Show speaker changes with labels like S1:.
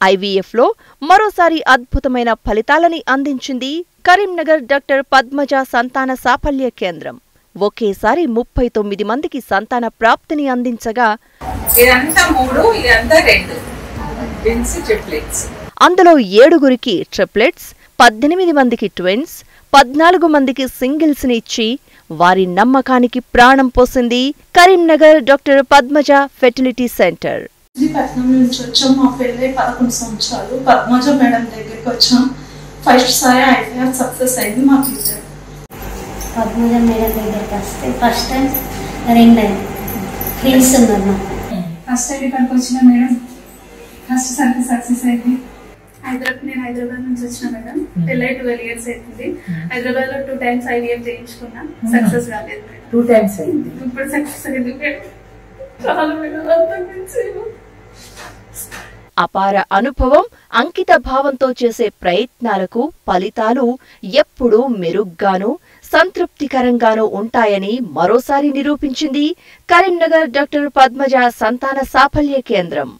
S1: IVF లో మరోసారి అద్భుతమైన ఫలితాలని అందించింది కరీంనగర్ డాక్టర్ పద్మజ సంతాన సాఫల్య కేంద్రం. ఒకేసారి 39 మందికి సంతాన ప్రాప్తిని అందించగా అందులో 7గురికి ట్రిప్లెట్స్, 18 మందికి ట్విన్స్, 14 మందికి సింగిల్స్ ని ఇచ్చి వారి నమ్మకానికి ప్రాణం పోసింది Karimnagar doctor Padmaja fertility centre.
S2: పట్నం నుంచి వచ్చాం. మా పెళ్ళి 11 సంవత్సరాలు. పద్మజ మేడం దగ్గరికి వచ్చాం. ఫస్ట్ సారి IVF సక్సెస్ అయింది. మాకు ఇద్దరు
S3: పద్మజ మేడం దగ్గరికి వస్తే ఫస్ట్ టైం రింగ్ అయింది. ట్విన్స్ ఉన్నారు.
S2: ఫస్ట్ టైం ఇక్కడికి వచ్చిన మేడం ఫస్ట్ సారి సక్సెస్ అయింది. నేను హైదరాబాద్ నుంచి వచ్చిన మేడం. పెళ్ళై 12 years అవుతుంది. హైదరాబాద్ లో 2 times IVF చేయించుకున్నా. సక్సెస్ కాలేదు.
S4: 2 times అయింది.
S2: ఇప్పుడు సక్సెస్ అయింది మేడం.
S1: అపార అనుభవం, అంకిత భావంతో చేసే ప్రయత్నాలకు ఫలితాలు ఎప్పుడూ మెరుగ్గానూ సంతృప్తికరంగానూ ఉంటాయని మరోసారి నిరూపించింది కరీంనగర్ డాక్టర్ పద్మజ సంతాన సాఫల్య కేంద్రం.